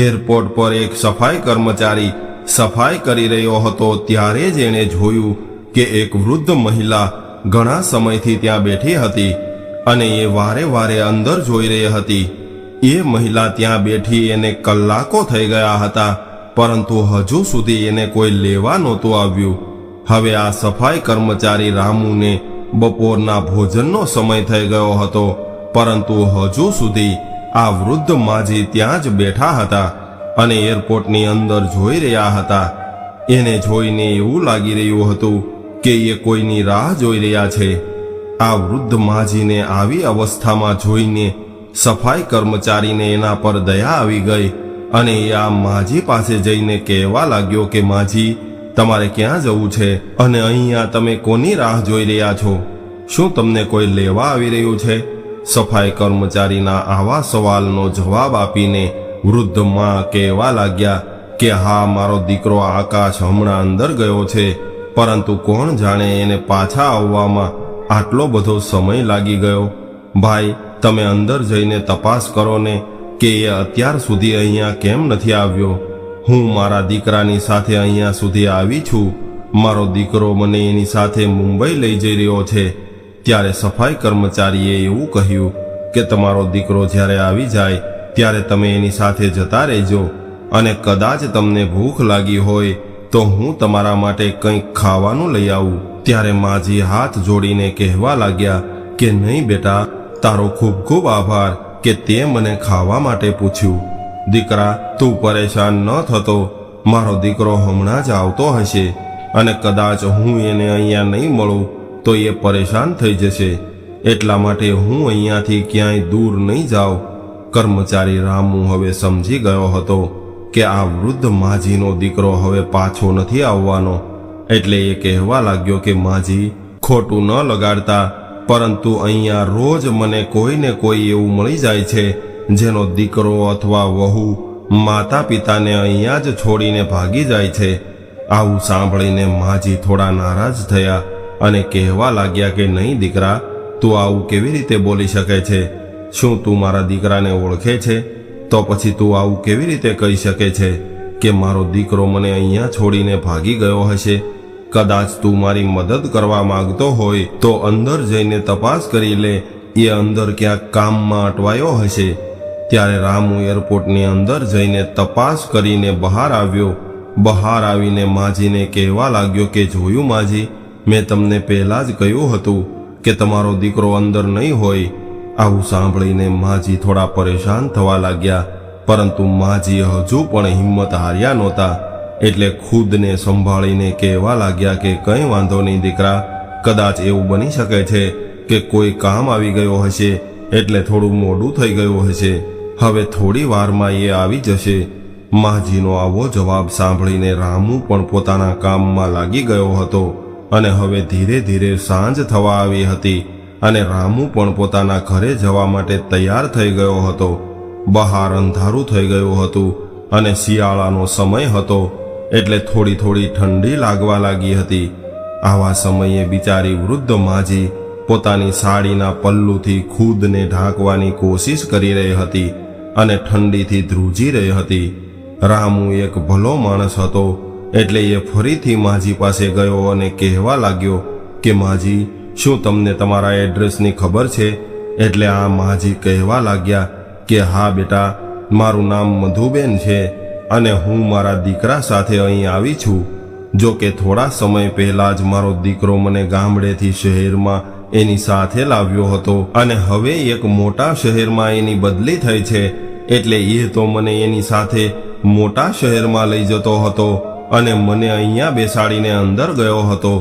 Airport પર એક સફાઈ કર્મચારી સફાઈ કરી રહ્યો હતો ત્યારે જ એણે જોયું કે એક વૃદ્ધ મહિલા ઘણા સમયથી ત્યાં બેઠી હતી અને એ વારે વારે અંદર જોઈ રહી હતી. એ મહિલા ત્યાં બેઠી એને કલાકો થઈ ગયા હતા, પરંતુ હજુ સુધી એને કોઈ લેવા નહોતું આવ્યું. હવે આ સફાઈ કર્મચારી રામુને બપોરના ભોજનનો સમય થઈ ગયો હતો, પરંતુ હજુ સુધી આ વૃદ્ધ માજી ત્યાં જ બેઠા હતા અને એરપોર્ટની અંદર જોઈ રહ્યા હતા. એને જોઈને એવું લાગી રહ્યું હતું કે એ કોઈની રાહ જોઈ રહ્યા છે. આ વૃદ્ધ માજીને આવી અવસ્થામાં જોઈને સફાઈ કર્મચારીને એના પર દયા આવી ગઈ અને એ આ માજી પાસે જઈને કહેવા લાગ્યો કે માજી, તમારે ક્યાં જવું છે અને અહીંયા તમે કોની રાહ જોઈ રહ્યા છો? શું તમને કોઈ લેવા આવી રહ્યું છે? સફાઈ કર્મચારીના આવા સવાલનો જવાબ આપીને વૃદ્ધ માં કહેવા લાગ્યા કે હા, મારો દીકરો આકાશ હમણાં અંદર ગયો છે, પરંતુ કોણ જાણે એને પાછા આવવામાં આટલો બધો સમય લાગી ગયો. ભાઈ, તમે અંદર જઈને તપાસ કરો ને કે એ અત્યાર સુધી અહીંયા કેમ નથી આવ્યો. હું મારા દીકરાની સાથે અહીંયા સુધી આવી છું. મારો દીકરો મને એની સાથે મુંબઈ લઈ જઈ રહ્યો છે. ત્યારે સફાઈ કર્મચારીએ એવું કહ્યું કે તમારો દીકરો જ્યારે આવી જાય ત્યારે તમે એની સાથે જતા રહેજો, અને કદાચ તમને ભૂખ લાગી હોય તો હું તમારા માટે કંઈક ખાવાનું લઈ આવું. ત્યારે માજી હાથ જોડીને કહેવા લાગ્યા કે નહીં બેટા, તારો ખૂબ ખૂબ આભાર કે તે મને ખાવા માટે પૂછ્યું. દીકરા, તું પરેશાન ન થતો. મારો દીકરો હમણાં જ આવતો હશે અને કદાચ હું એને અહીંયા નહીં મળું તો એ પરેશાન થઈ જશે. એટલા માટે હું અહીંયાથી ક્યાંય દૂર નહીં જાઉં. કર્મચારી રામુ હવે સમજી ગયો હતો કે આ વૃદ્ધ માજીનો દીકરો હવે પાછો નથી આવવાનો. એટલે એ કહેવા લાગ્યો કે માજી, ખોટું ન લગાડતા, પરંતુ અહીંયા રોજ મને કોઈને કોઈ એવું મળી જાય છે જેનો દીકરો અથવા વહુ માતા પિતાને અહીંયા જ છોડીને ભાગી જાય છે. આવું સાંભળીને માજી થોડા નારાજ થયા અને કહેવા લાગ્યા કે નહીં દીકરા, તું આવું કેવી રીતે બોલી શકે છે? શું તું મારા દીકરાને ઓળખે છે? તો પછી તું આવું કેવી રીતે કહી શકે છે કે મારો દીકરો મને અહીંયા છોડીને ભાગી ગયો હશે? કદાચ તું મારી મદદ કરવા માંગતો હોય તો અંદર જઈને તપાસ કરી લે, એ અંદર ક્યાંક કામમાં અટવાયો હશે. ત્યારે રામુ એરપોર્ટની અંદર જઈને તપાસ કરીને બહાર આવ્યો. બહાર આવીને માજીને કહેવા લાગ્યો કે જોયું માજી, મેં તમને પહેલા જ કહ્યું હતું કે તમારો દીકરો અંદર નહીં હોય. આવું સાંભળીને માજી થોડા પરેશાન થવા લાગ્યા, પરંતુ માજી હજુ પણ હિંમત હાર્યા નહોતા. એટલે ખુદને સંભાળીને કહેવા લાગ્યા કે કંઈ વાંધો નહીં દીકરા, કદાચ એવું બની શકે છે કે કોઈ કામ આવી ગયો હશે એટલે થોડું મોડું થઈ ગયું હશે. હવે થોડી વારમાં એ આવી જશે. માજીનો આવો જવાબ સાંભળીને રામુ પણ પોતાના કામમાં લાગી ગયો હતો અને હવે ધીરે ધીરે સાંજ થવા આવી હતી અને રામુ પણ પોતાના ઘરે જવા માટે તૈયાર થઈ ગયો હતો. બહાર અંધારું થઈ ગયું હતું અને શિયાળાનો સમય હતો, એટલે થોડી થોડી ઠંડી લાગવા લાગી હતી. આવા સમયે બિચારી વૃદ્ધ માજી પોતાની સાડીના પલ્લુથી ખુદને ઢાંકવાની કોશિશ કરી રહી હતી અને ઠંડીથી ધ્રુજી રહી હતી. રામુ એક ભલો માણસ હતો, એટલે એ ફરીથી માજી પાસે ગયો અને કહેવા લાગ્યો કે માજી, શું તમને તમારા એડ્રેસની ખબર છે? એટલે આ માજી કહેવા લાગ્યા કે હા બેટા, મારું નામ મધુબેન છે અને હું મારા દીકરા સાથે અહીં આવી છું. જો કે થોડા સમય પહેલા જ મારો દીકરો મને ગામડેથી શહેરમાં એની સાથે લાવ્યો હતો અને હવે એક મોટા શહેરમાં એની બદલી થઈ છે, એટલે એ તો મને એની સાથે મોટા શહેરમાં લઈ જતો હતો અને મને અહીંયા બેસાડીને અંદર ગયો હતો.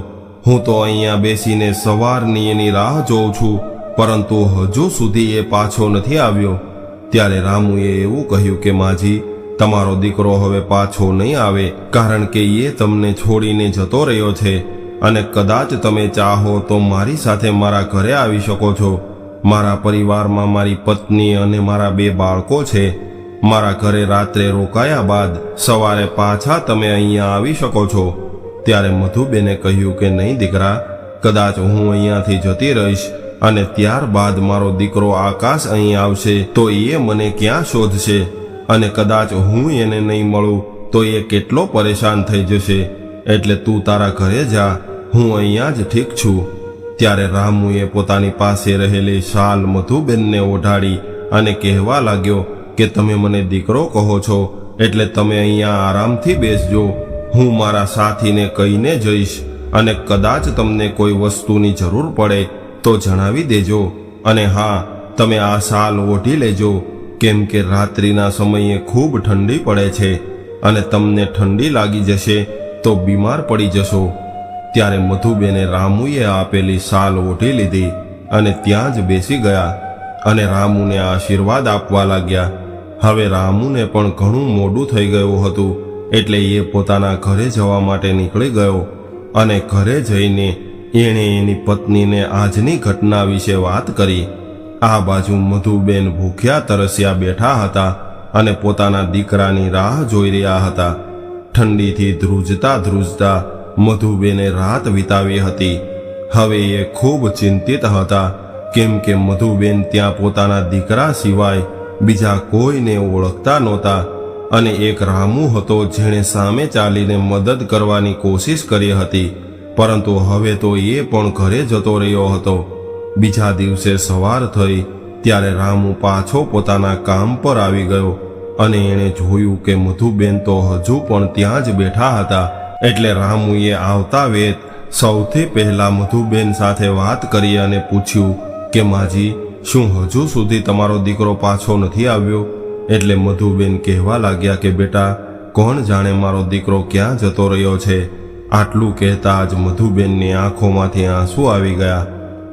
હું તો અહીંયા બેસીને સવારની એની રાહ જોઉં છું, પરંતુ હજુ સુધી એ પાછો નથી આવ્યો. ત્યારે રામુએ એવું કહ્યું કે માજી, તમારો દીકરો હવે પાછો નહીં આવે, કારણ કે એ તમને છોડીને જતો રહ્યો છે અને કદાચ તમે ચાહો તો મારી સાથે મારા ઘરે આવી શકો છો. મારા પરિવારમાં મારી પત્ની અને મારા 2 બાળકો છે. મારા ઘરે રાત્રે રોકાયા બાદ સવારે પાછા તમે અહીંયા આવી શકો છો. ત્યારે મધુબેને કહ્યું કે નહીં દીકરા, કદાચ હું અહીંયાથી જતી રહીશ અને ત્યારબાદ મારો દીકરો આકાશ અહીં આવશે તો એ મને ક્યાં શોધશે? અને કદાચ હું એને નહીં મળું તો એ કેટલો પરેશાન થઈ જશે, એટલે તું તારા ઘરે જા, હું અહીંયા જ ઠીક છું. ત્યારે રામુએ પોતાની પાસે રહેલી શાલ મધુબેનને ઓઢાડી અને કહેવા લાગ્યો કે તમે મને દીકરો કહો છો, એટલે તમે અહીંયા આરામથી બેસજો. હું મારા સાથીને કહીને જઈશ, અને કદાચ તમને કોઈ વસ્તુની જરૂર પડે તો જણાવી દેજો. અને હા, તમે આ શાલ ઓઢી લેજો, કેમ કે રાત્રિના સમયે ખૂબ ઠંડી પડે છે, અને તમને ઠંડી લાગી જશે તો બીમાર પડી જશો. ત્યારે મધુબેને રામુએ આપેલી શાલ ઓઢી લીધી અને ત્યાં જ બેસી ગયા અને રામુને આશીર્વાદ આપવા લાગ્યા. હવે રામુને પણ ઘણું મોડું થઈ ગયું હતું, એટલે એ પોતાના ઘરે જવા માટે નીકળી ગયો. અને ઘરે જઈને એણે એની પત્નીને આજની ઘટના વિશે વાત કરી. આ બાજુ મધુબેન ભૂખ્યા તરસ્યા બેઠા હતા અને પોતાના દીકરાની રાહ જોઈ રહ્યા હતા. ઠંડીથી ધ્રુજતા ધ્રુજતા મધુબેને રાત વિતાવી હતી. હવે એ ખૂબ ચિંતિત હતા, કેમ કે મધુબેન ત્યાં પોતાના દીકરા સિવાય બીજા કોઈને ઓળખતા નહોતા. અને એક રામુ હતો જેણે સામે ચાલીને મદદ કરવાની કોશિશ કરી હતી, પરંતુ હવે તો એ પણ ઘરે જતો રહ્યો હતો. બીજા દિવસે સવાર થઈ ત્યારે રામુ પાછો પોતાના કામ પર આવી ગયો અને એણે જોયું કે મધુબેન તો હજુ પણ ત્યાં જ બેઠા હતા. એટલે રામુએ આવતા વેત સૌથી પહેલા મધુબેન સાથે વાત કરી અને પૂછ્યું કે માજી, શું હજુ સુધી તમારો દીકરો પાછો નથી આવ્યો? એટલે મધુબેન કહેવા લાગ્યા કે બેટા, કોણ જાણે મારો દીકરો ક્યાં જતો રહ્યો છે. આટલું કહેતા જ મધુબેનની આંખોમાંથી આંસુ આવી ગયા.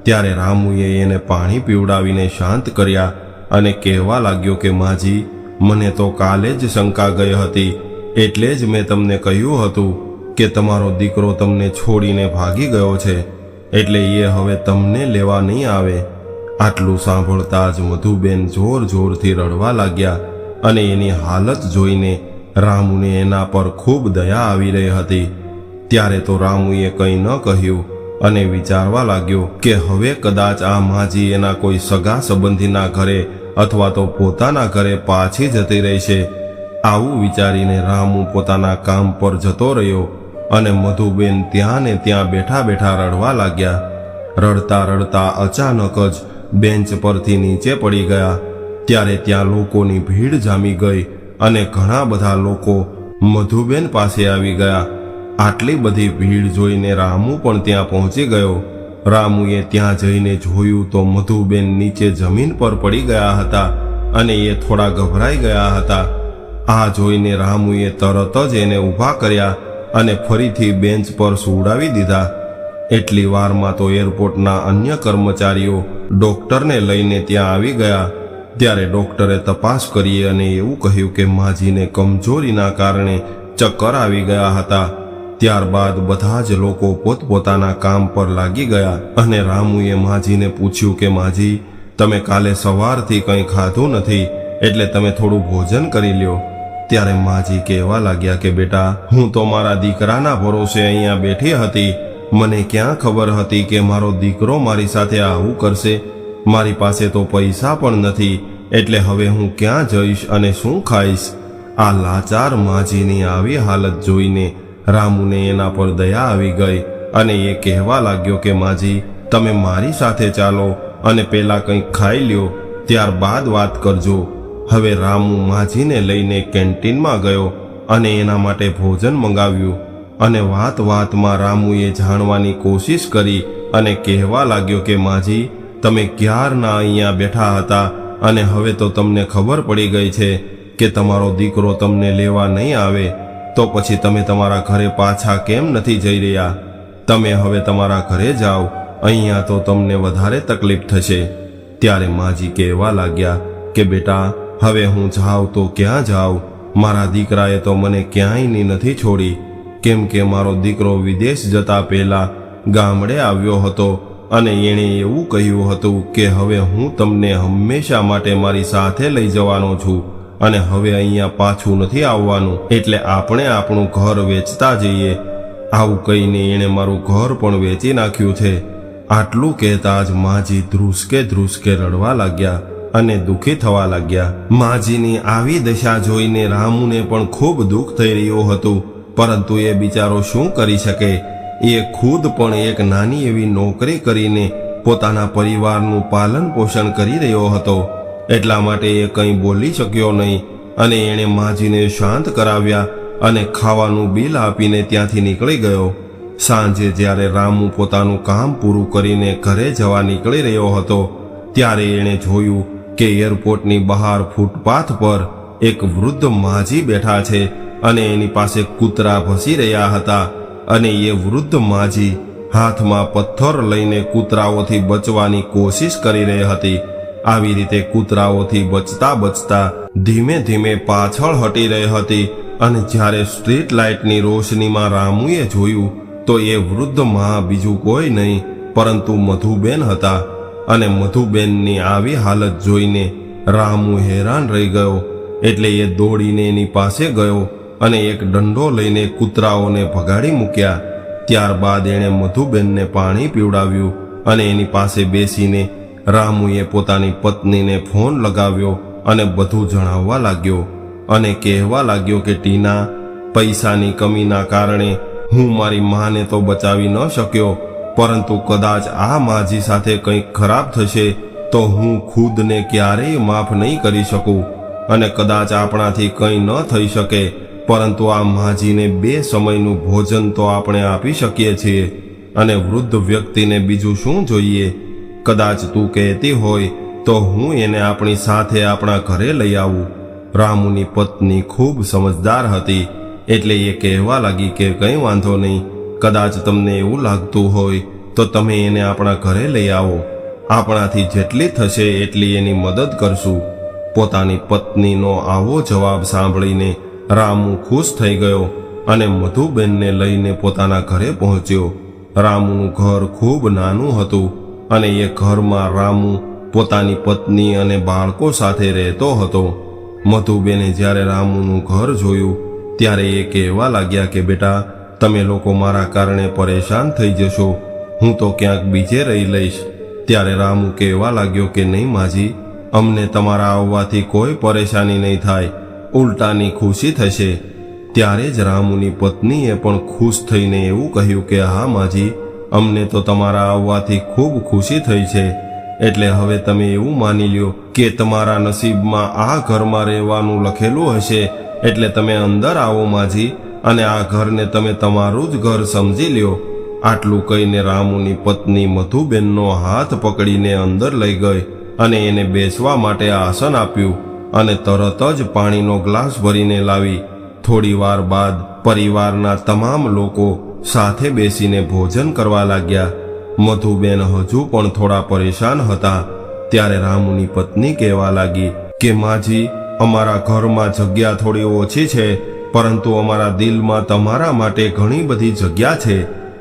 ત્યારે રામુએ એને પાણી પીવડાવીને શાંત કર્યા અને કહેવા લાગ્યો કે માજી, મને તો કાલે જ શંકા ગઈ હતી, એટલે જ મેં તમને કહ્યું હતું કે તમારો દીકરો તમને છોડીને ભાગી ગયો છે, એટલે એ હવે તમને લેવા નહીં આવે. આટલું સાંભળતા જ મધુબેન જોર જોરથી રડવા લાગ્યા અને એની હાલત જોઈને રામુને એના પર ખૂબ દયા આવી રહી હતી. ત્યારે તો રામુએ કંઈ ન કહ્યું અને વિચારવા લાગ્યો કે હવે કદાચ આ માજી એના કોઈ સગા સંબંધીના ઘરે અથવા તો પોતાના ઘરે પાછી જતી રહેશે. આવું વિચારીને રામુ પોતાના કામ પર જતો રહ્યો અને મધુબેન ત્યાં ને ત્યાં બેઠા બેઠા રડવા લાગ્યા. રડતા રડતા અચાનક જ બેન્ચ પરથી નીચે પડી ગયા. ત્યારે ત્યાં લોકોની ભીડ જામી ગઈ અને ઘણા બધા લોકો મધુબેન પાસે આવી ગયા. આટલી બધી ભીડ જોઈને રામુ પણ ત્યાં પહોંચી ગયો. રામુએ ત્યાં જઈને જોયું તો મધુબેન નીચે જમીન પર પડી ગયા હતા અને એ થોડા ગભરાઈ ગયા હતા. આ જોઈને રામુએ તરત જ એને ઊભા કર્યા અને ફરીથી બેન્ચ પર સુવડાવી દીધા. એટલી વારમાં તો એરપોર્ટના અન્ય કર્મચારીઓ ડોક્ટરને લઈને ત્યાં આવી ગયા. ત્યારે ડોક્ટરે તપાસ કરી અને એવું કહ્યું કે માજીને કમજોરીના કારણે ચક્કર આવી ગયા હતા. ત્યારબાદ બધા જ લોકો પોતપોતાના કામ પર લાગી ગયા અને રામુએ માજીને પૂછ્યું કે માજી, તમે કાલે સવારથી કંઈ ખાધું નથી, એટલે તમે થોડું ભોજન કરી લ્યો. ત્યારે માજી કહેવા લાગ્યા કે બેટા, હું તો મારા દીકરાના ભરોસે અહીંયા બેઠી હતી. મને ક્યાં ખબર હતી કે મારો દીકરો મારી સાથે આવું કરશે. મારી પાસે તો પૈસા પણ નથી, એટલે હવે હું ક્યાં જઈશ અને શું ખાઈશ? આ લાચાર માજીની આવી હાલત જોઈને રામુને એના પર દયા આવી ગઈ અને એ કહેવા લાગ્યો કે માજી, તમે મારી સાથે ચાલો અને પેલા કંઈક ખાઈ લ્યો, ત્યારબાદ વાત કરજો. હવે રામુ માજીને લઈને કેન્ટીનમાં ગયો અને એના માટે ભોજન મંગાવ્યું. અને વાત વાતમાં રામુએ જાણવાની કોશિશ કરી અને કહેવા લાગ્યો કે માજી, તમે ક્યારના અહીંયા બેઠા હતા અને હવે તો તમને ખબર પડી ગઈ છે કે તમારો દીકરો તમને લેવા નહીં આવે, તો પછી તમે તમારા ઘરે પાછા કેમ નથી જઈ રહ્યા? તમે હવે તમારા ઘરે જાઓ, અહીંયા તો તમને વધારે તકલીફ થશે. ત્યારે માજી કહેવા લાગ્યા કે બેટા, હવે હું જાઉં તો ક્યાં જાઉં? મારા દીકરાએ તો મને ક્યાંયની નથી છોડી, કેમ કે મારો દીકરો વિદેશ જતા પહેલા ગામડે આવ્યો હતો અને એણે એવું કહ્યું હતું કે હવે હું તમને હંમેશા માટે મારી સાથે લઈ જવાનો છું અને હવે અહીંયા પાછું નથી આવવાનું, એટલે આપણે આપણું ઘર વેચતા જઈએ. આવું કહીને એણે મારું ઘર પણ વેચી નાખ્યું છે. આટલું કહેતા જ માજી ધ્રુસકે ધ્રુસકે રડવા લાગ્યા અને દુઃખી થવા લાગ્યા. માજીની આવી દશા જોઈને રામુને પણ ખૂબ દુઃખ થઈ રહ્યું હતું, પરંતુ એ બિચારો શું કરી શકે? એ ખુદ પણ એક નાની એવી નોકરી કરીને પોતાના પરિવારનું પાલન પોષણ કરી રહ્યો હતો. એટલા માટે એ કંઈ બોલી શક્યો નહીં અને એણે માજીને શાંત કરાવ્યા અને ખાવાનું બિલ આપીને ત્યાંથી નીકળી ગયો. સાંજે જ્યારે રામુ પોતાનું કામ પૂરું કરીને ઘરે જવા નીકળી રહ્યો હતો, ત્યારે એણે જોયું કે એરપોર્ટની બહાર ફૂટપાથ પર એક વૃદ્ધ માજી બેઠા છે અને એની પાસે કૂતરા ભસી રહ્યા હતા. અને એ વૃદ્ધ માજી હાથમાં પથ્થર લઈને કૂતરાઓથી બચવાની કોશિશ કરી રહી હતી. આવી રીતે કૂતરાઓથી બચતા બચતા ધીમે ધીમે પાછળ હટી રહી હતી. અને જ્યારે સ્ટ્રીટ લાઇટની રોશનીમાં રામુએ જોયું તો એ વૃદ્ધ માં બીજું કોઈ નહીં પરંતુ મધુબેન હતા. અને મધુબેનની આવી હાલત જોઈને રામુ હેરાન રહી ગયો. એટલે એ દોડીને એની પાસે ગયો અને એક દંડો લઈને કૂતરાઓને ભગાડી મૂક્યા. ત્યારબાદ એણે મધુબેનને પાણી પીવડાવ્યું અને એની પાસે બેસીને રામુએ પોતાની પત્નીને ફોન લગાવ્યો અને બધું જણાવવા લાગ્યો અને કહેવા લાગ્યો કે ટીના, પૈસાની કમીના કારણે હું મારી માને તો બચાવી ન શક્યો, પરંતુ કદાચ આ માજી સાથે કંઈક ખરાબ થશે તો હું ખુદને ક્યારેય માફ નહીં કરી શકું. અને કદાચ આપણાથી કંઈ ન થઈ શકે, પરંતુ આ માજીને 2 સમયનું ભોજન તો આપણે આપી શકીએ છીએ. અને વૃદ્ધ વ્યક્તિને બીજું શું જોઈએ? કદાચ તું કહેતી હોય તો હું એને આપણી સાથે આપણા ઘરે લઈ આવું. રામુની પત્ની ખૂબ સમજદાર હતી, એટલે એ કહેવા લાગી કે કંઈ વાંધો નહીં. કદાચ તમને એવું લાગતું હોય તો તમે એને આપણા ઘરે લઈ આવો. આપણાથી જેટલી થશે એટલી એની મદદ કરશું. પોતાની પત્નીનો આવો જવાબ સાંભળીને રામુ ખુશ થઈ ગયો અને મધુબેનને લઈને પોતાના ઘરે પહોંચ્યો. રામુનું ઘર ખૂબ નાનું હતું અને એ ઘરમાં રામુ પોતાની પત્ની અને બાળકો સાથે રહેતો હતો. મધુબેને જ્યારે રામુનું ઘર જોયું ત્યારે એ કહેવા લાગ્યા કે બેટા, તમે લોકો મારા કારણે પરેશાન થઈ જશો, હું તો ક્યાંક બીજે રહી લઈશ. ત્યારે રામુ કહેવા લાગ્યો કે નહીં માજી, અમને તમારા આવવાથી કોઈ પરેશાની નહીં થાય, ઉલટાની ખુશી થશે. ત્યારે જ રામુની પત્નીએ પણ ખુશ થઈને એવું કહ્યું કે હા માજી, અમને તો તમારા આવવાથી ખૂબ ખુશી થઈ છે. એટલે હવે તમે એવું માની લ્યો કે તમારા નસીબમાં આ ઘરમાં રહેવાનું લખેલું હશે, એટલે તમે અંદર આવો માજી, અને આ ઘરને તમે તમારું જ ઘર સમજી લ્યો. આટલું કહીને રામુની પત્ની મધુબેનનો હાથ પકડીને અંદર લઈ ગઈ અને એને બેસવા માટે આસન આપ્યું અને તરત જ પાણીનો ગ્લાસ ભરીને લાવી. થોડી વાર બાદ પરિવારના તમામ લોકો સાથે બેસીને ભોજન કરવા લાગ્યા. મધુબેન હજુ પણ થોડા પરેશાન હતા. ત્યારે રામુની પત્ની કહેવા લાગી કે માજી, અમારા ઘરમાં જગ્યા થોડી ઓછી છે, પરંતુ અમારા દિલમાં તમારા માટે ઘણી બધી જગ્યા છે.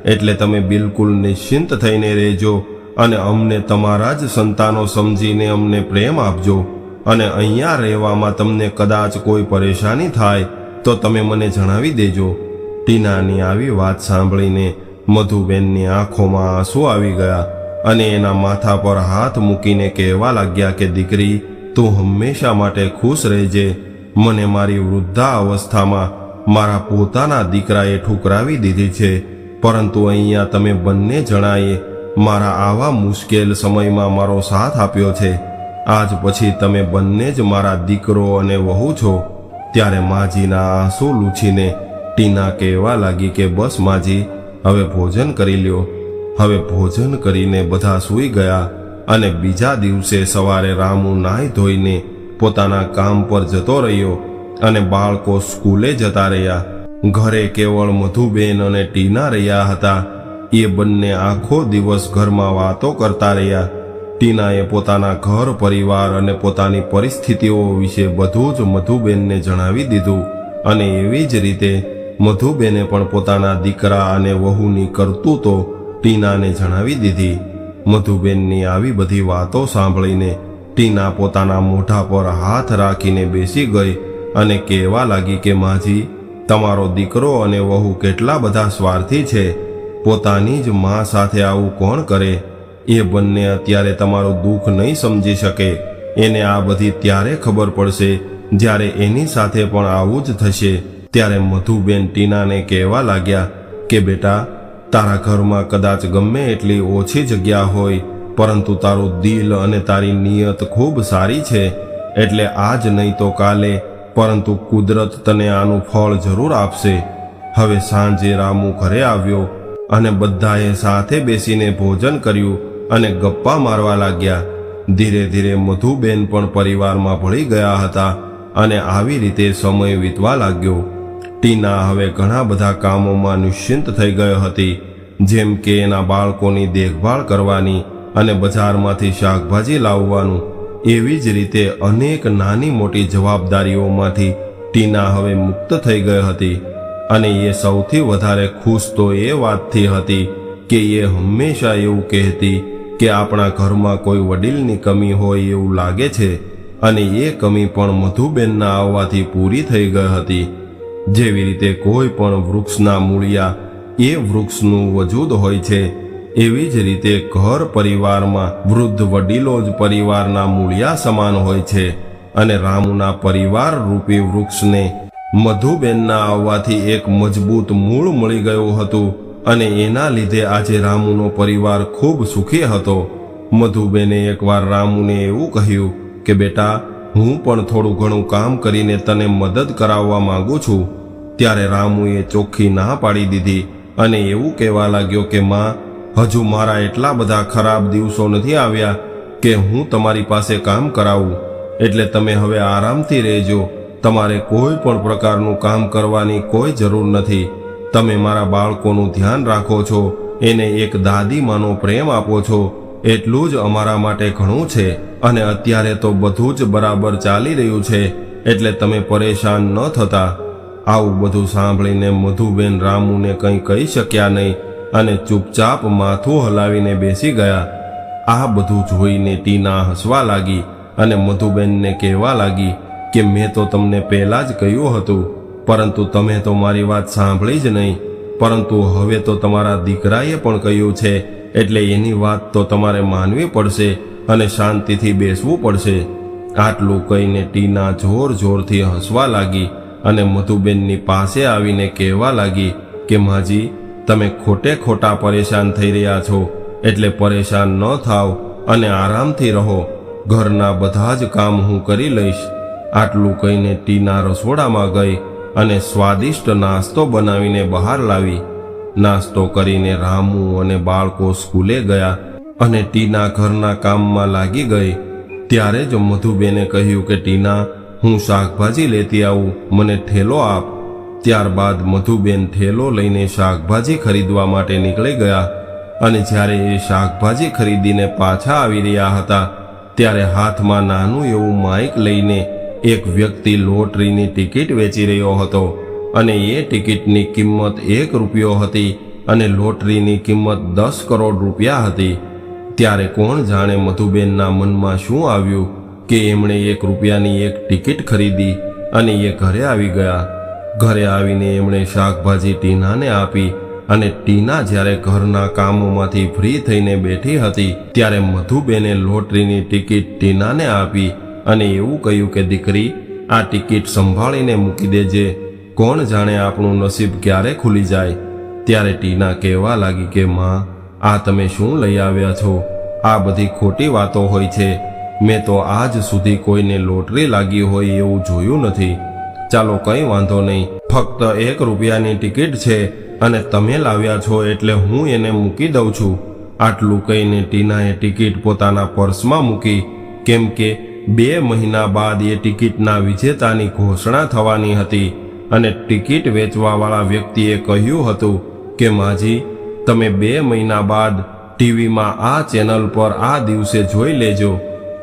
એટલે તમે બિલકુલ નિશ્ચિંત થઈને રહેજો અને અમને તમારા જ સંતાનો સમજીને અમને પ્રેમ આપજો. અને અહીંયા રહેવામાં તમને કદાચ કોઈ પરેશાની થાય તો તમે મને જણાવી દેજો. ટીનાની આવી વાત સાંભળીને મધુબેનની આંખોમાં આંસુ આવી ગયા અને એના માથા પર હાથ મૂકીને કહેવા લાગ્યા કે દીકરી, તું હંમેશા માટે ખુશ રહેજે. મને મારી વૃદ્ધા અવસ્થામાં મારા પોતાના દીકરાએ ઠુકરાવી દીધી છે, પરંતુ અહીંયા તમે બંને જણાએ મારા આવા મુશ્કેલ સમયમાં મારો સાથ આપ્યો છે. આજ પછી તમે બંને જ મારા દીકરો અને વહુ છો. ત્યારે માજીના આંસુ લૂછીને ટીના કહેવા લાગી કે બસ માજી, હવે ભોજન કરી લ્યો. હવે ભોજન કરીને બધા સૂઈ ગયા અને બીજા દિવસે સવારે રામુ નાહી ધોઈને પોતાના કામ પર જતો રહ્યો અને બાળકો સ્કૂલે જતા રહ્યા. ઘરે કેવળ મધુબેન અને ટીના રહ્યા હતા. એ બંને આખો દિવસ ઘરમાં વાતો કરતા રહ્યા. ટીનાએ પોતાના ઘર પરિવાર અને પોતાની પરિસ્થિતિઓ વિશે બધું જ મધુબેનને જણાવી દીધું અને એવી જ રીતે મધુબેને પણ પોતાના દીકરા અને વહુની કરતૂતો ટીનાને જણાવી દીધી. મધુબેનની આવી બધી વાતો સાંભળીને ટીના પોતાના મોઢા પર હાથ રાખીને બેસી ગઈ અને કહેવા લાગી કે માજી, તમારો દીકરો અને વહુ કેટલા બધા સ્વાર્થી છે. પોતાની જ માં સાથે આવું કોણ કરે? એ બંને અત્યારે તમારું દુઃખ નહીં સમજી શકે, એને આ બધી ત્યારે ખબર પડશે જ્યારે એની સાથે પણ આવું જ થશે. ત્યારે મધુબેન ટીનાને કહેવા લાગ્યા કે બેટા, તારા ઘરમાં કદાચ ગમે એટલી ઓછી જગ્યા હોય, પરંતુ તારું દિલ અને તારી નિયત ખૂબ સારી છે. એટલે આજ નહીં તો કાલે, પરંતુ કુદરત તને આનું ફળ જરૂર આપશે. હવે સાંજે રામુ ઘરે આવ્યો અને બધાએ સાથે બેસીને ભોજન કર્યું અને ગપ્પા મારવા લાગ્યા. ધીરે ધીરે મધુબેન પણ પરિવારમાં ભળી ગયા હતા અને આવી રીતે સમય વીતવા લાગ્યો. ટીના હવે ઘણા બધા કામોમાં નિશ્ચિંત થઈ ગઈ હતી, જેમ કે એના બાળકોની દેખભાળ કરવાની અને બજારમાંથી શાકભાજી લાવવાનું. એવી જ રીતે અનેક નાની મોટી જવાબદારીઓમાંથી ટીના હવે મુક્ત થઈ ગઈ હતી. અને એ સૌથી વધારે ખુશ તો એ વાતથી હતી કે એ હંમેશા એવું કહેતી કે આપણા ઘરમાં કોઈ વડીલની કમી હોય એવું લાગે છે, અને એ કમી પણ મધુબેનના આવવાથી પૂરી થઈ ગઈ હતી. જેવી રીતે કોઈ પણ વૃક્ષના મૂળિયા એ વૃક્ષનું વજૂદ હોય છે, એવી જ રીતે ઘર પરિવારમાં વૃદ્ધ વડીલો જ પરિવારના મૂળિયા સમાન હોય છે. અને રામુના પરિવાર રૂપી વૃક્ષને મધુબેનના આવવાથી એક મજબૂત મૂળ મળી ગયું હતું, અને એના લીધે આજે રામુનો પરિવાર ખૂબ સુખી હતો. મધુબેને એકવાર રામુને એવું કહ્યું કે બેટા, હું પણ થોડું ઘણું કામ કરીને તને મદદ કરાવવા માંગુ છું. ત્યારે રામુએ ચોખ્ખી ના પાડી દીધી અને એવું કહેવા લાગ્યો કે માં, હજુ મારા એટલા બધા ખરાબ દિવસો નથી આવ્યા કે હું તમારી પાસે કામ કરાવું. એટલે તમે હવે આરામથી રહેજો. તમારે કોઈ પણ પ્રકારનું કામ કરવાની કોઈ જરૂર નથી. તમે મારા બાળકોનું ધ્યાન રાખો છો, એને એક દાદીમાનો પ્રેમ આપો છો, એટલું જ અમારા માટે ઘણું છે. અને અત્યારે તો બધું જ બરાબર ચાલી રહ્યું છે, એટલે તમે પરેશાન ન થતા. આવું બધું સાંભળીને મધુબેન રામુને કંઈ કહી શક્યા નહીં અને ચૂપચાપ માથું હલાવીને બેસી ગયા. આ બધું જોઈને ટીના હસવા લાગી અને મધુબેનને કહેવા લાગી કે મેં તો તમને પહેલાં જ કહ્યું હતું, પરંતુ તમે તો મારી વાત સાંભળી જ નહીં. પરંતુ હવે તો તમારા દીકરાએ પણ કહ્યું છે, એટલે એની વાત તો તમારે માનવી પડશે અને શાંતિથી બેસવું પડશે. આટલું કહીને ટીના જોર જોરથી હસવા લાગી અને મધુબેનની પાસે આવીને કહેવા લાગી કે માજી, તમે ખોટે ખોટા પરેશાન થઈ રહ્યા છો, એટલે પરેશાન ન થાવ અને આરામથી રહો. ઘરના બધા જ કામ હું કરી લઈશ. આટલું કહીને ટીના રસોડામાં ગઈ અને સ્વાદિષ્ટ નાસ્તો બનાવીને બહાર લાવી. નાસ્તો કરીને રામુ અને બાળકો સ્કૂલે ગયા અને ટીના ઘરના કામમાં લાગી ગઈ. ત્યારે જ મધુબેને કહ્યું કે ટીના, હું શાકભાજી લેતી આવું, મને ઠેલો આપ. ત્યારબાદ મધુબેન ઠેલો લઈને શાકભાજી ખરીદવા માટે નીકળી ગયા. અને જ્યારે એ શાકભાજી ખરીદીને પાછા આવી રહ્યા હતા, ત્યારે હાથમાં નાનું એવું માઇક લઈને એક વ્યક્તિ લોટરીની ટિકિટ વેચી રહ્યો હતો. અને એ ટિકિટની કિંમત 1 રૂપિયો હતી અને લોટરીની કિંમત 10 કરોડ રૂપિયા હતી. ત્યારે કોણ જાણે મધુબેનના મનમાં શું આવ્યું કે એમણે 1 રૂપિયાની એક ટિકિટ ખરીદી અને એ ઘરે આવી ગયા. ઘરે આવીને એમણે શાકભાજી ટીનાને આપી અને ટીના જ્યારે ઘરના કામોમાંથી ફ્રી થઈને બેઠી હતી, ત્યારે મધુબેને લોટરીની ટિકિટ ટીનાને આપી અને એવું કહ્યું કે દીકરી, આ ટિકિટ સંભાળીને મૂકી દેજે. કોણ જાણે આપણું નસીબ ક્યારે ખુલી જાય. ત્યારે ટીના કહેવા લાગી કે માં, આ તમે શું લઈ આવ્યા છો? આ બધી ખોટી વાતો હોય છે. મેં તો આજ સુધી કોઈને લોટરી લાગી હોય એવું જોયું નથી. ચાલો કંઈ વાંધો નહીં, ફક્ત 1 રૂપિયાની ટિકિટ છે અને તમે લાવ્યા છો એટલે હું એને મૂકી દઉં છું. આટલું કહીને ટીનાએ ટિકિટ પોતાના પર્સમાં મૂકી, કેમ કે 2 મહિના બાદ એ ટિકિટના વિજેતાની ઘોષણા થવાની હતી. અને ટિકિટ વેચવાવાળા વ્યક્તિએ કહ્યું હતું કે માજી, તમે 2 મહિના બાદ ટીવીમાં આ ચેનલ પર આ દિવસે જોઈ લેજો.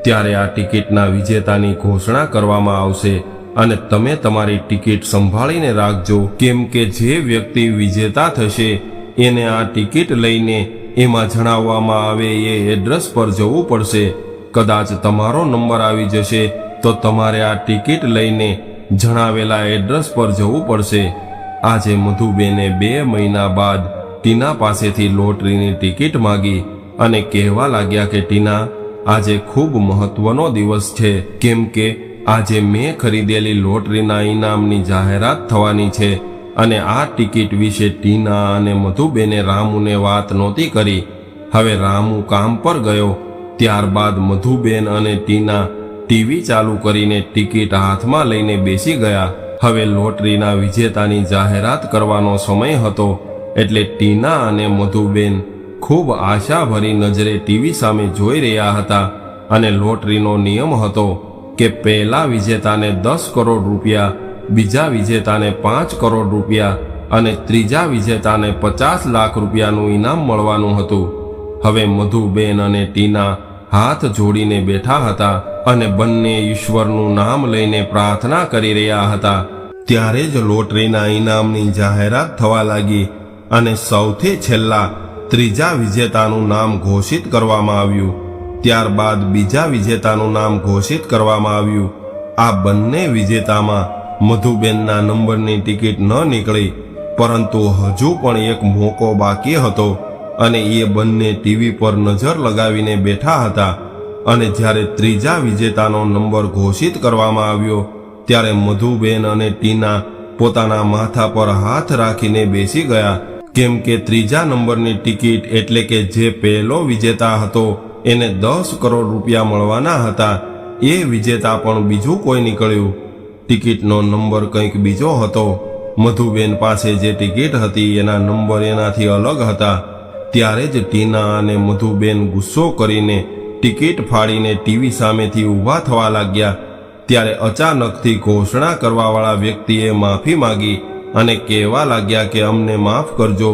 ત્યારે આ ટિકિટના વિજેતાની ઘોષણા કરવામાં આવશે અને તમે તમારી ટિકિટ સંભાળીને રાખજો, કેમ કે જે વ્યક્તિ વિજેતા થશે એને આ ટિકિટ લઈને એમાં જણાવવામાં આવે એ એડ્રેસ પર જવું પડશે. કદાચ તમારો નંબર આવી જશે તો તમારે આ ટિકિટ લઈને જણાવેલા એડ્રેસ પર જવું પડશે. આજે મધુબેને 2 મહિના બાદ ટીના પાસેથી લોટરીની ટિકિટ માગી અને કહેવા લાગ્યા કે ટીના, આજે ખૂબ મહત્વનો દિવસ છે, કેમ કે આજે મેં ખરીદેલી લોટરીના ઇનામની જાહેરાત થવાની છે. અને આ ટિકિટ વિશે ટીના અને મધુબેને રામુને વાત નહોતી કરી. હવે રામુ કામ પર ગયો. ત્યારબાદ મધુબેન અને ટીના ટીવી ચાલુ કરીને ટિકિટ હાથમાં લઈને બેસી ગયા. હવે લોટરીના વિજેતાની જાહેરાત કરવાનો સમય હતો, એટલે ટીના અને મધુબેન ખૂબ આશાભરી નજરે ટીવી સામે જોઈ રહ્યા હતા. અને લોટરીનો નિયમ હતો કે પહેલા વિજેતાને 10 કરોડ રૂપિયા, બીજા વિજેતાને 5 કરોડ રૂપિયા અને ત્રીજા વિજેતાને 50 લાખ રૂપિયાનું ઇનામ મળવાનું હતું. હવે મધુબેન અને ટીના હાથ જોડીને બેઠા હતા અને બંને ઈશ્વરનું નામ લઈને પ્રાર્થના કરી રહ્યા હતા. ત્યારે જ લોટરીના ઇનામની જાહેરાત થવા લાગી અને સૌથી છેલ્લા ત્રીજા વિજેતાનું નામ ઘોષિત કરવામાં આવ્યું. ત્યારબાદ બીજા વિજેતાનું નામ ઘોષિત કરવામાં આવ્યું. આ બંને વિજેતામાં મધુબેનના નંબરની ટિકિટ ન નીકળી, પરંતુ હજુ પણ એક મોકો બાકી હતો અને એ બંને ટીવી પર નજર લગાવીને બેઠા હતા. અને જ્યારે ત્રીજા વિજેતાનો નંબર ઘોષિત કરવામાં આવ્યો, ત્યારે મધુબેન અને ટીના પોતાના માથા પર હાથ રાખીને બેસી ગયા, કેમ કે ત્રીજા નંબરની ટિકિટ એટલે કે જે પહેલો વિજેતા હતો એને 10 કરોડ રૂપિયા મળવાના હતા, એ વિજેતા પણ બીજું કોઈ નીકળ્યું. ટિકિટનો નંબર કંઈક બીજો હતો. મધુબેન પાસે જે ટિકિટ હતી એના નંબર એનાથી અલગ હતા. ત્યારે જ ટીના અને મધુબેન ગુસ્સો કરીને ટિકિટ ફાડીને ટીવી સામેથી ઊભા થવા લાગ્યા. ત્યારે અચાનકથી ઘોષણા કરવાવાળા વ્યક્તિએ માફી માંગી અને કહેવા લાગ્યા કે અમને માફ કરજો,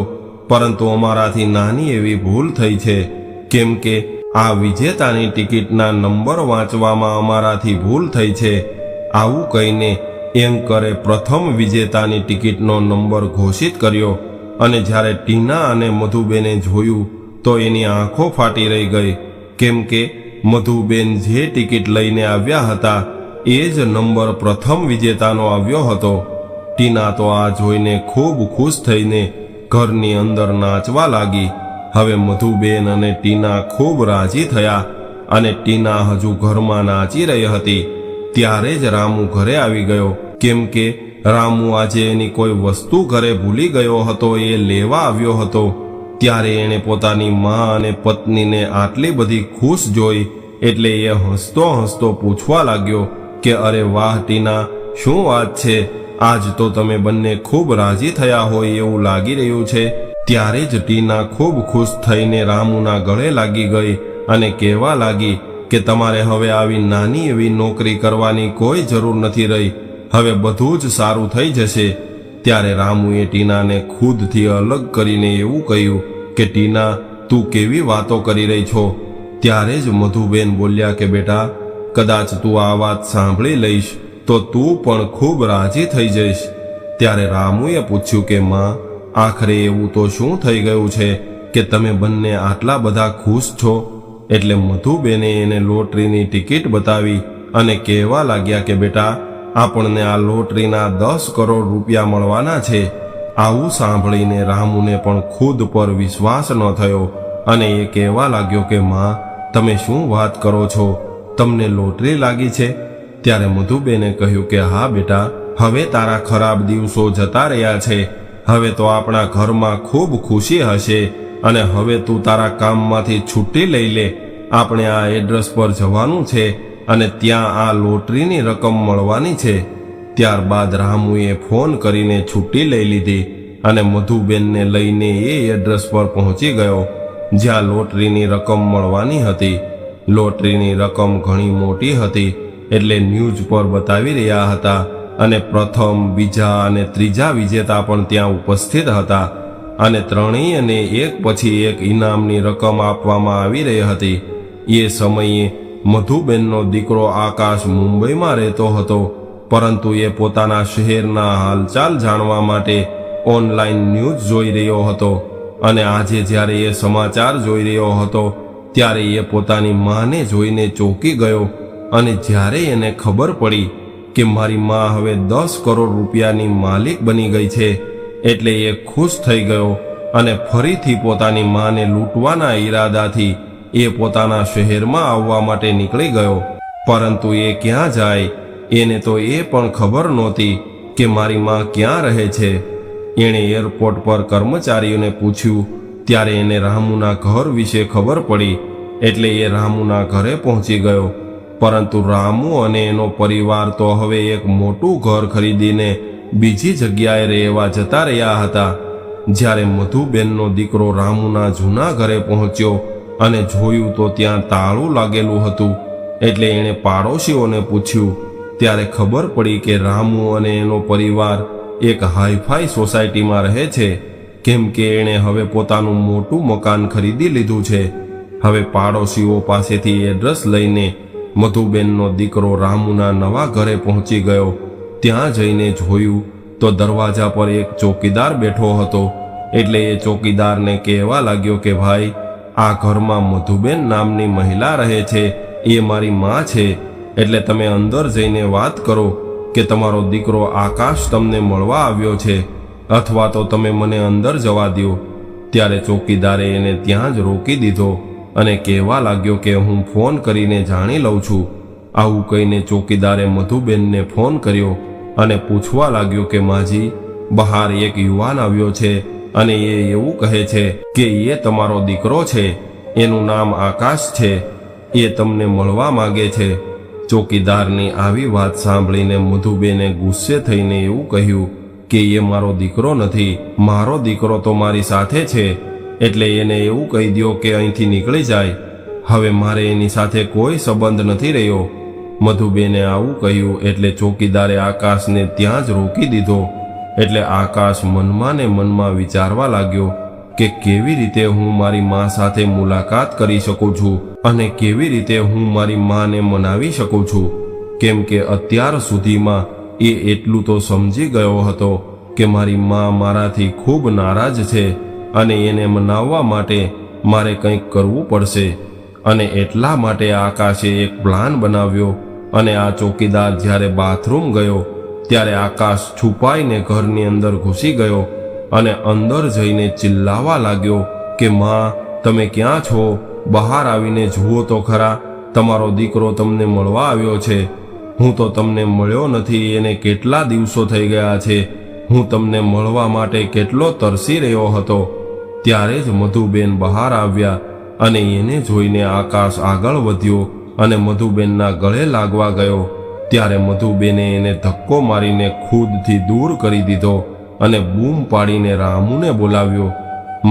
પરંતુ અમારાથી નાની એવી ભૂલ થઈ છે, કેમ કે આ વિજેતાની ટિકિટના નંબર વાંચવામાં અમારાથી ભૂલ થઈ છે. આવું કહીને એન્કરે પ્રથમ વિજેતાની ટિકિટનો નંબર ઘોષિત કર્યો. અને જ્યારે ટીના અને મધુબેને જોયું તો એની આંખો ફાટી રહી ગઈ, કેમ કે મધુબેન જે ટિકિટ લઈને આવ્યા હતા એ જ નંબર પ્રથમ વિજેતાનો આવ્યો હતો. ટીના તો આ જોઈને ખૂબ ખુશ થઈને ઘરની અંદર નાચવા લાગી. હવે મધુબેન અને ટીના ખૂબ રાજી થયા અને ટીના હજુ ઘરમાં નાચી રહી હતી. ત્યારે જ રામુ ઘરે આવી ગયો, કેમ કે રામુ આજે એની કોઈ વસ્તુ ઘરે ભૂલી ગયો હતો, એ લેવા આવ્યો હતો. ત્યારે એણે પોતાની મા અને પત્નીને આટલી બધી ખુશ જોઈ, એટલે એ હસતો હસતો પૂછવા લાગ્યો કે અરે વાહ ટીના, શું વાત છે, આજ તો તમે બંને ખૂબ રાજી થયા હોય એવું લાગી રહ્યું છે. ત્યારે જ ટીના ખૂબ ખુશ થઈને રામુના ગળે લાગી ગઈ અને કહેવા લાગી કે તમારે હવે આવી નાની એવી નોકરી કરવાની કોઈ જરૂર નથી રહી, હવે બધું જ સારું થઈ જશે. ત્યારે રામુએ ટીનાને ખુદથી અલગ કરીને એવું કહ્યું કે ટીના, તું કેવી વાતો કરી રહી છો? ત્યારે જ મધુબેન બોલ્યા કે બેટા, કદાચ તું આ વાત સાંભળી લઈશ તો તું પણ ખૂબ રાજી થઈ જઈશ. ત્યારે રામુએ પૂછ્યું કે માં, આખરે એવું તો શું થઈ ગયું છે કે તમે બંને આટલા બધા ખુશ છો? એટલે મધુબેને એને લોટરીની ટિકિટ બતાવી અને કહેવા લાગ્યા કે બેટા, આપણને આ લોટરીના 10 કરોડ રૂપિયા મળવાના છે. આવું સાંભળીને રામુને પણ ખુદ પર વિશ્વાસ ન થયો અને એ કહેવા લાગ્યો કે માં, તમે શું વાત કરો છો? તમને લોટરી લાગી છે? ત્યારે મધુબેને કહ્યું કે હા બેટા, હવે તારા ખરાબ દિવસો જતા રહ્યા છે. હવે તો આપણા ઘરમાં ખૂબ ખુશી હશે અને હવે તું તારા કામમાંથી છુટ્ટી લઈ લે. આપણે આ એડ્રેસ પર જવાનું છે અને ત્યાં આ લોટરીની રકમ મળવાની છે. ત્યારબાદ રામુએ ફોન કરીને છુટ્ટી લઈ લીધી અને મધુબેનને લઈને એ એડ્રેસ પર પહોંચી ગયો જ્યાં લોટરીની રકમ મળવાની હતી. લોટરીની રકમ ઘણી મોટી હતી, એટલે ન્યૂઝ પર બતાવી રહ્યા હતા અને પ્રથમ, બીજા અને ત્રીજા વિજેતા પણ ત્યાં ઉપસ્થિત હતા અને ત્રણેયને એક પછી એક ઇનામની રકમ આપવામાં આવી રહી હતી. એ સમયે મધુબેનનો દીકરો આકાશ મુંબઈમાં રહેતો હતો, પરંતુ એ પોતાના શહેરના હાલચાલ જાણવા માટે ઓનલાઈન ન્યૂઝ જોઈ રહ્યો હતો અને આજે જ્યારે એ સમાચાર જોઈ રહ્યો હતો ત્યારે એ પોતાની માને જોઈને ચોંકી ગયો અને જ્યારે એને ખબર પડી કે મારી મા હવે 10 કરોડ રૂપિયાની માલિક બની ગઈ છે, એટલે એ ખુશ થઈ ગયો અને ફરીથી પોતાની માને લૂંટવાના ઈરાદાથી એ પોતાના શહેરમાં આવવા માટે નીકળી ગયો, પરંતુ એ ક્યાં જાય એને તો એ પણ ખબર નહોતી કે મારી માં ક્યાં રહે છે. એણે એરપોર્ટ પર કર્મચારીઓને પૂછ્યું ત્યારે એને રામુના ઘર વિશે ખબર પડી, એટલે એ રામુના ઘરે પહોંચી ગયો. પરંતુ રામુ અને એનો પરિવાર તો હવે એક મોટું ઘર ખરીદીને બીજી જગ્યાએ રહેવા જતા રહ્યા હતા. જ્યારે મધુબેનનો દીકરો રામુના જૂના ઘરે પહોંચ્યો અને જોયું તો ત્યાં તાળું લાગેલું હતું, એટલે એણે પાડોશીઓને પૂછ્યું ત્યારે ખબર પડી કે રામુ અને એનો પરિવાર એક હાઈફાઈ સોસાયટીમાં રહે છે, કેમ કે એણે હવે પોતાનું મોટું મકાન ખરીદી લીધું છે. હવે પાડોશીઓ પાસેથી એડ્રેસ લઈને મધુબેનનો દીકરો રામુના નવા ઘરે પહોંચી ગયો. ત્યાં જઈને જોયું તો દરવાજા પર એક ચોકીદાર બેઠો હતો, એટલે એ ચોકીદારને કહેવા લાગ્યો કે ભાઈ, આ ઘરમાં મધુબેન નામની મહિલા રહે છે, એ મારી માં છે, એટલે તમે અંદર જઈને વાત કરો કે તમારો દીકરો આકાશ તમને મળવા આવ્યો છે, અથવા તો તમે મને અંદર જવા દો. ત્યારે ચોકીદારે એને ત્યાં જ રોકી દીધો અને કહેવા લાગ્યો કે હું ફોન કરીને જાણી લઉં છું. આવું કહીને ચોકીદારે મધુબેનને ફોન કર્યો અને પૂછવા લાગ્યો કે માજી, બહાર એક યુવાન આવ્યો છે અને એ એવું કહે છે કે એ તમારો દીકરો છે, એનું નામ આકાશ છે, એ તમને મળવા માંગે છે. ચોકીદારની આવી વાત સાંભળીને મધુબેને ગુસ્સે થઈને એવું કહ્યું કે એ મારો દીકરો નથી, મારો દીકરો તો મારી સાથે છે, એટલે એને એવું કહી દો કે અહીંથી નીકળી જાય. હવે મારે એની સાથે કોઈ સંબંધ નથી રહ્યો. મધુબેને આવું કહ્યું એટલે ચોકીદારે આકાશને ત્યાં જ રોકી દીધો. એટલે આકાશ મનમાં ને મનમાં વિચારવા લાગ્યો કે કેવી રીતે હું મારી માં સાથે મુલાકાત કરી શકું છું અને કેવી રીતે હું મારી માને મનાવી શકું છું, કેમ કે અત્યાર સુધીમાં એ એટલું તો સમજી ગયો હતો કે મારી માં મારાથી ખૂબ નારાજ છે અને એને મનાવવા માટે મારે કંઈક કરવું પડશે. અને એટલા માટે આકાશે એક પ્લાન બનાવ્યો અને આ ચોકીદાર જ્યારે બાથરૂમ ગયો ત્યારે આકાશ છુપાઈને ઘરની અંદર ઘૂસી ગયો અને અંદર જઈને ચિલ્લાવા લાગ્યો કે માં, તમે ક્યાં છો? બહાર આવીને જુઓ તો ખરા, તમારો દીકરો તમને મળવા આવ્યો છે. હું તો તમને મળ્યો નથી, એને કેટલા દિવસો થઈ ગયા છે. હું તમને મળવા માટે કેટલો તરસી રહ્યો હતો. ત્યારે જ મધુબેન બહાર આવ્યા અને એને જોઈને આકાશ આગળ વધ્યો અને મધુબેનના ગળે લાગવા ગયો. ત્યારે મધુબેને એને ધક્કો મારીને ખુદથી દૂર કરી દીધો અને બૂમ પાડીને રામુને બોલાવ્યો.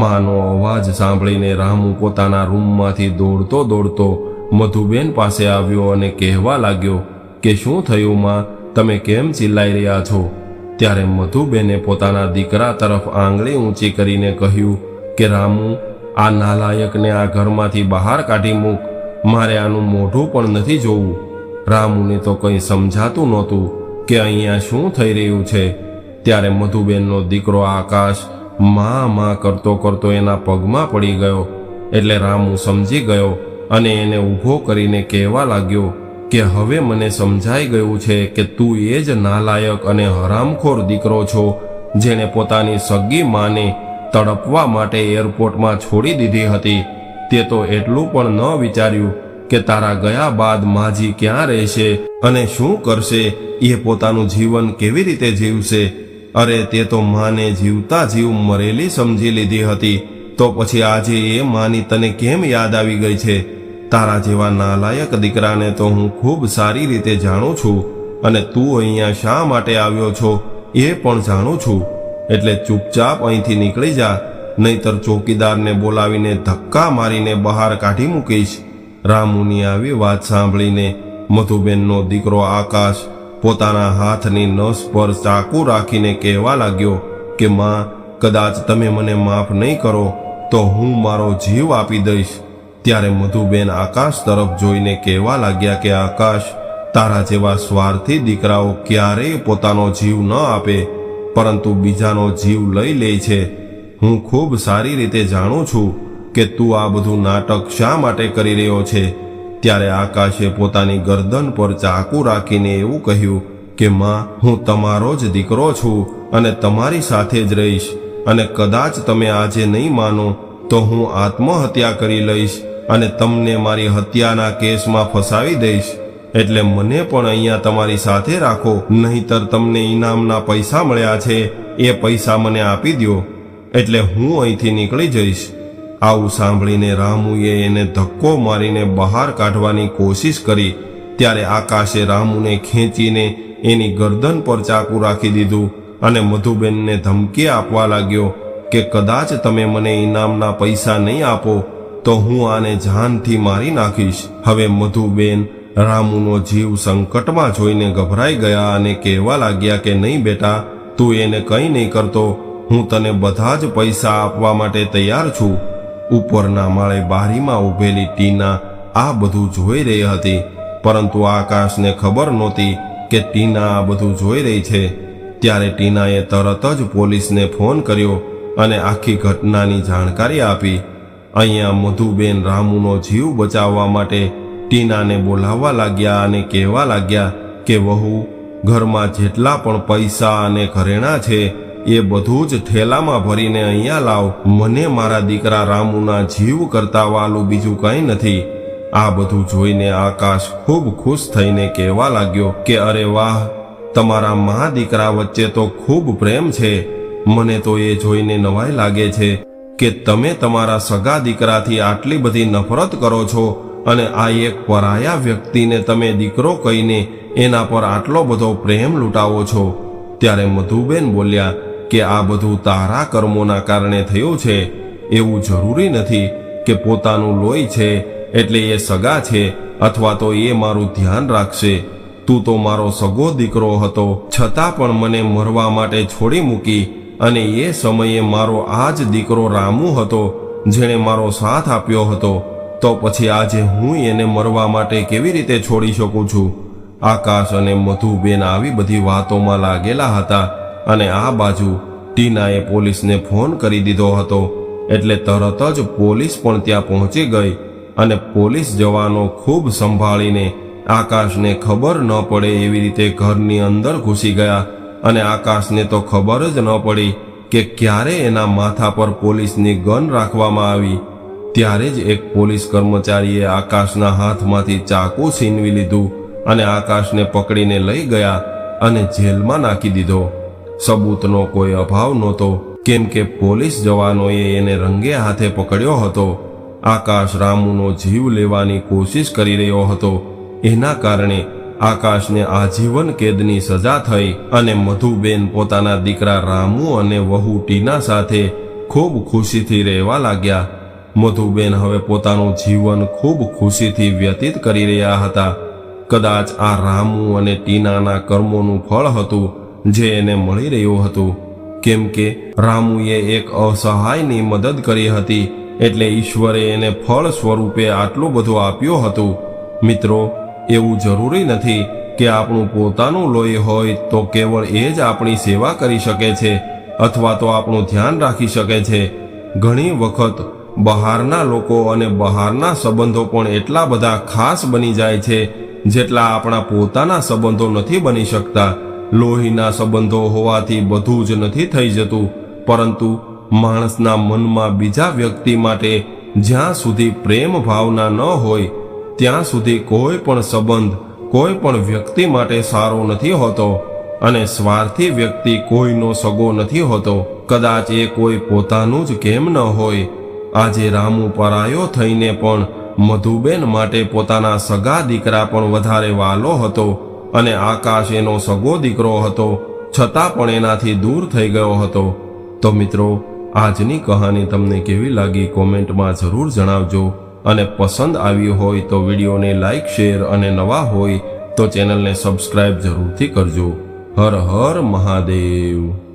માનો અવાજ સાંભળીને રામુ પોતાના રૂમમાંથી દોડતો દોડતો મધુબેન પાસે આવ્યો અને કહેવા લાગ્યો કે શું થયું માં, તમે કેમ ચિલ્લાઈ રહ્યા છો? ત્યારે મધુબેને પોતાના દીકરા તરફ આંગળી ઊંચી કરીને કહ્યું કે રામુ, આ નાલાયકને આ ઘરમાંથી બહાર કાઢી મૂક, મારે આનું મોઢું પણ નથી જોવું. રામુને તો કંઈ સમજાતું નહોતું કે અહીંયા શું થઈ રહ્યું છે. ત્યારે મધુબેનનો દીકરો આકાશ માં કરતો કરતો એના પગમાં પડી ગયો. એટલે રામુ સમજી ગયો અને એને ઊભો કરીને કહેવા લાગ્યો કે હવે મને સમજાઈ ગયું છે કે તું એ જ નાલાયક અને હરામખોર દીકરો છો, જેણે પોતાની સગી માને તડપવા માટે એરપોર્ટમાં છોડી દીધી હતી. તે તો એટલું પણ ન વિચાર્યું કે તારા ગયા બાદ માજી ક્યાં રહેશે અને શું કરશે, એ પોતાનું જીવન કેવી રીતે જીવશે. અરે તે તો માને જીવતા જીવ મરેલી સમજી લીધી હતી, તો પછી આજે એ માની તને કેમ યાદ આવી ગઈ છે? તારા જેવા નાલાયક દીકરાને તો હું ખૂબ સારી રીતે જાણું છું અને તું અહીંયા શા માટે આવ્યો છો એ પણ જાણું છું. એટલે ચૂપચાપ અહીંથી નીકળી જા, નહીતર ચોકીદારને બોલાવીને ધક્કા મારીને બહાર કાઢી મૂકીશ. રામુની આવી વાત સાંભળીને મધુબેનનો દીકરો આકાશ પોતાના હાથની નસ પર ચાકુ રાખીને કહેવા લાગ્યો કે માં, કદાચ તમે મને માફ નહીં કરો તો હું મારો જીવ આપી દઈશ. ત્યારે મધુબેન આકાશ તરફ જોઈને કહેવા લાગ્યા કે આકાશ, તારા જેવા સ્વાર્થી દીકરાઓ ક્યારેય પોતાનો જીવ ન આપે, પરંતુ બીજાનો જીવ લઈ લે છે. હું ખૂબ સારી રીતે જાણું છું કે તું આ બધું નાટક શા માટે કરી રહ્યો છે. ત્યારે આકાશે પોતાની ગરદન પર ચાકુ રાખીને એવું કહ્યું કે માં, હું તમારો જ દીકરો છું અને તમારી સાથે જ રહીશ, અને કદાચ તમે આજે નહીં માનો તો હું આત્મહત્યા કરી લઈશ અને તમને મારી હત્યાના કેસમાં ફસાવી દઈશ. એટલે મને પણ અહીંયા તમારી સાથે રાખો, નહીંતર તમને ઇનામના પૈસા મળ્યા છે એ પૈસા મને આપી દ્યો, એટલે હું અહીંથી નીકળી જઈશ. આવું સાંભળીને રામુએ એને ધક્કો મારીને બહાર કાઢવાની કોશિશ કરી, ત્યારે આકાશે રામુને ખેંચીને એની ગરદન પર ચાકુ રાખી દીધું અને મધુબેનને ધમકી આપવા લાગ્યો કે કદાચ તમે મને ઇનામના પૈસા નહીં આપો તો હું આને જાનથી મારી નાખીશ. હવે મધુબેન રામુનો જીવ સંકટમાં જોઈને ગભરાઈ ગયા અને કહેવા લાગ્યા કે નહીં બેટા, તું એને કંઈ નહીં કરતો, હું તને બધા જ પૈસા આપવા માટે તૈયાર છું. ઉપરના માળે બારીમાં ઊભેલી ટીના આ બધું જોઈ રહી હતી, પરંતુ આકાશને ખબર નહોતી કે ટીના આ બધું જોઈ રહી છે. ત્યારે ટીનાએ તરત જ પોલીસને ફોન કર્યો અને આખી ઘટનાની જાણકારી આપી. અહીંયા મધુબેન રામુનો જીવ બચાવવા માટે ટીનાને બોલાવવા લાગ્યા અને કહેવા લાગ્યા કે વહુ, ઘરમાં જેટલા પણ પૈસા અને ઘરેણાં છે એ બધું જ થેલામાં ભરીને અહીંયા લાવ. મને મારા દીકરા રામુના જીવ કરતા વાલું બીજું કંઈ નથી. આ બધું જોઈને આકાશ ખૂબ ખુશ થઈને કહેવા લાગ્યો કે અરે વાહ, તમારા મા દીકરા વચ્ચે તો ખૂબ પ્રેમ છે. મને તો એ જોઈને નવાઈ લાગે છે કે તમે તમારા સગા દીકરાથી આટલી બધી નફરત કરો છો અને આ એક પરાયા વ્યક્તિને તમે દીકરો કહીને એના પર આટલો બધો પ્રેમ લૂંટાવો છો. ત્યારે મધુબેન બોલ્યા કે આ બધું તારા કર્મોના કારણે થયું છે. એવું જરૂરી નથી કે પોતાનું લોહી છે એટલે એ સગા છે અથવા તો એ મારું ધ્યાન રાખશે. તું તો મારો સગો દીકરો હતો, છતાં પણ મને મરવા માટે છોડી મૂકી, અને એ સમયે મારો આ જ દીકરો રામુ હતો જેણે મારો સાથ આપ્યો હતો. તો પછી આજે હું એને મરવા માટે કેવી રીતે છોડી શકું છું? આકાશ અને મધુબેન આવી બધી વાતોમાં લાગેલા હતા અને આ બાજુ ટીનાએ પોલીસને ફોન કરી દીધો હતો. એટલે તરત જ પોલીસ પણ ત્યાં પહોંચી ગઈ અને પોલીસ જવાનો ખૂબ સંભાળીને આકાશને ખબર ન પડે એવી રીતે ઘરની અંદર ઘૂસી ગયા. અને આકાશને તો ખબર જ ન પડી કે ક્યારે એના માથા પર પોલીસની ગન રાખવામાં આવી. ત્યારે જ એક પોલીસ કર્મચારીએ આકાશના હાથમાંથી ચાકુ છીનવી લીધું અને આકાશને પકડીને લઈ ગયા અને જેલમાં નાખી દીધો. સબૂતનો કોઈ અભાવ નહોતો, કેમ કે પોલીસ જવાનોએ એને રંગે હાથે પકડ્યો હતો. આકાશ રામુનો જીવ લેવાની કોશિશ કરી રહ્યો હતો. એના કારણે આકાશને આજીવન કેદની સજા થઈ અને મધુબેન પોતાના દીકરા રામુ અને વહુ ટીના સાથે ખૂબ ખુશીથી રહેવા લાગ્યા. મધુબેન હવે પોતાનું જીવન ખૂબ ખુશીથી વ્યતીત કરી રહ્યા હતા. કદાચ આ રામુ અને ટીનાના કર્મોનું ફળ હતું જે એને મળી રહ્યું હતું, કેમ કે રામુએ એક અસહાયની મદદ કરી હતી એટલે ઈશ્વરે એને ફળ સ્વરૂપે આટલું બધું આપ્યું હતું. મિત્રો, એવું જરૂરી નથી કે આપણું પોતાનું લોહી હોય તો કેવળ એ જ આપણી સેવા કરી શકે છે અથવા તો આપણું ધ્યાન રાખી શકે છે. ઘણી વખત બહારના લોકો અને બહારના સંબંધો પણ એટલા બધા ખાસ બની જાય છે જેટલા આપણા પોતાના સંબંધો નથી બની શકતા. લોહીના સંબંધો હોવાથી બધું જ નથી થઈ જતું, પરંતુ માણસના મનમાં બીજા વ્યક્તિ માટે જ્યાં સુધી પ્રેમ ભાવના ન હોય ત્યાં સુધી કોઈ પણ સંબંધ કોઈ પણ વ્યક્તિ માટે સારો નથી હોતો, અને સ્વાર્થી વ્યક્તિ કોઈનો સગો નથી હોતો. કદાચ એ કોઈ પોતાનું જ કેમ ન હોય. આજે રામુ પરાયો થઈને પણ મધુબેન માટે પોતાના સગા દીકરા પણ વધારે વાલો હતો, અને આકાશ એનો સગો દીકરો હતો, છતાં પણ એનાથી દૂર થઈ ગયો હતો. તો મિત્રો, આજની કહાની તમને કેવી લાગી કોમેન્ટમાં જરૂર જણાવજો, અને પસંદ આવી હોય તો વિડીયોને લાઈક, શેર અને નવા હોય તો ચેનલને સબસ્ક્રાઇબ જરૂરથી કરજો. હર હર મહાદેવ.